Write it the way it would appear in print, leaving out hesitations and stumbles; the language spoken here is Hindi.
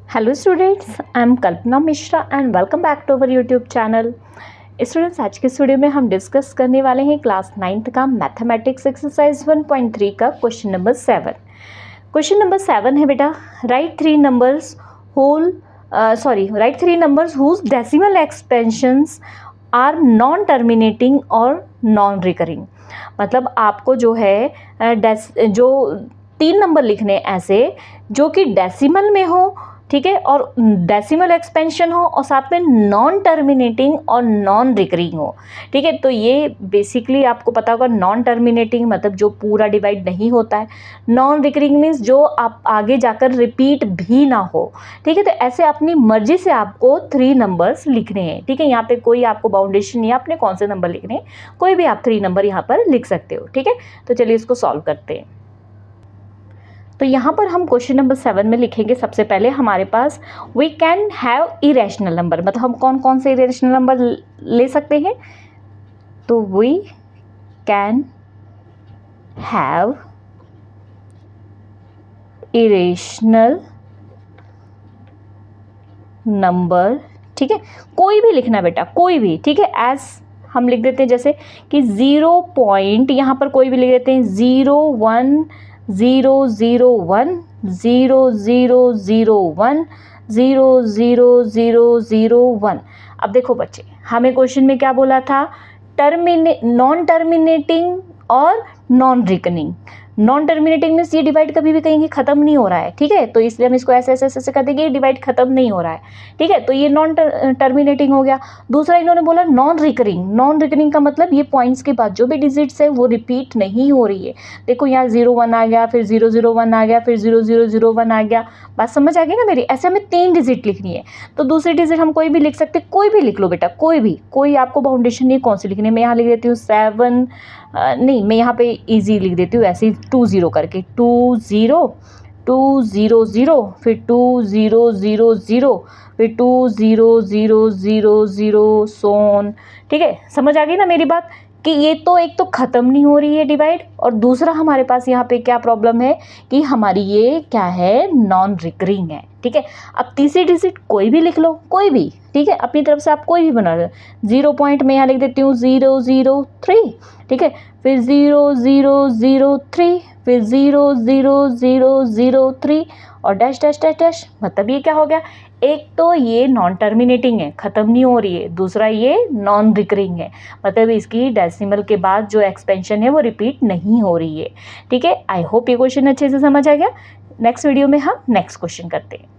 Hello students, I am Kalpana Mishra and welcome back to our YouTube channel. Students, आज के इस वीडियो में हम डिस्कस करने वाले हैं क्लास 9th का मैथमेटिक्स एक्सरसाइज 1.3 का क्वेश्चन नंबर 7। क्वेश्चन नंबर 7 है बेटा, write three numbers whose decimal expansions are non terminating और नॉन रिकरिंग। मतलब आपको जो है जो 3 नंबर लिखने ऐसे जो कि डेसिमल में हो, ठीक है, और डेसिमल एक्सपेंशन हो और साथ में नॉन टर्मिनेटिंग और नॉन रिकरिंग हो, ठीक है। तो ये बेसिकली आपको पता होगा, नॉन टर्मिनेटिंग मतलब जो पूरा डिवाइड नहीं होता है, नॉन रिकरिंग मीन्स जो आप आगे जाकर रिपीट भी ना हो, ठीक है। तो ऐसे अपनी मर्जी से आपको 3 नंबर्स लिखने हैं, ठीक है। यहाँ पे कोई आपको बाउंडेशन नहीं है, आपने कौन से नंबर लिखने हैं, कोई भी आप 3 नंबर यहाँ पर लिख सकते हो, ठीक है। तो चलिए इसको सॉल्व करते हैं। तो यहाँ पर हम क्वेश्चन नंबर 7 में लिखेंगे, सबसे पहले हमारे पास we can have irrational number, मतलब हम कौन कौन से इरेशनल नंबर ले सकते हैं। तो we can have irrational number, ठीक है। कोई भी लिखना बेटा, कोई भी, ठीक है। एज हम लिख देते हैं जैसे कि 0 पॉइंट, यहाँ पर कोई भी लिख देते हैं 0 1 0 0 1 0 0 0 1 0 0 0 0 1। अब देखो बच्चे, हमें क्वेश्चन में क्या बोला था, नॉन टर्मिनेटिंग और non recurring. Non terminating means ये डिवाइड कभी भी कहीं खत्म नहीं हो रहा है, ठीक है। तो इसलिए हम इसको ऐसे ऐसे ऐसे कर देंगे, ये डिवाइड खत्म नहीं हो रहा है, ठीक है। तो ये नॉन टर्मिनेटिंग हो गया। दूसरा इन्होंने बोला नॉन रिकरिंग। नॉन रिकरिंग का मतलब ये पॉइंट्स के बाद जो भी डिजिट्स है वो रिपीट नहीं हो रही है। देखो यहाँ 0 1 आ गया, फिर 0 0 1 आ गया, फिर 0 0 0 1 आ गया। बात समझ आ गई ना मेरी। ऐसे हमें 3 डिजिट लिखनी है, तो दूसरी डिजिट हम कोई भी लिख सकते, कोई भी लिख लो बेटा, कोई आपको बाउंडेशन नहीं कौन सी लिखनी है। मैं यहाँ लिख देती हूँ 7, नहीं मैं यहाँ पे इजी लिख देती हूँ ऐसे ही 2 0 करके, 2 0 2 0 0, फिर 2 0 0 0, फिर 2 0 0 0 0 सोन, ठीक है। समझ आ गई ना मेरी बात, कि ये तो एक तो ख़त्म नहीं हो रही है डिवाइड, और दूसरा हमारे पास यहाँ पे क्या प्रॉब्लम है कि हमारी ये क्या है, नॉन रिकरिंग है, ठीक है। अब तीसरी डिजिट कोई भी लिख लो, कोई भी, ठीक है, अपनी तरफ से आप कोई भी बना लो। 0 पॉइंट में यहाँ लिख देती हूँ 0 0 3, ठीक है, फिर 0 0 0 3, फिर 0 0 0 0 3 और डैश डैश डैश डैश। मतलब ये क्या हो गया, एक तो ये नॉन टर्मिनेटिंग है, ख़त्म नहीं हो रही है, दूसरा ये नॉन रिकरिंग है, मतलब इसकी डेसिमल के बाद जो एक्सपेंशन है वो रिपीट नहीं हो रही है, ठीक है। आई होप ये क्वेश्चन अच्छे से समझ आ गया। नेक्स्ट वीडियो में हम नेक्स्ट क्वेश्चन करते हैं।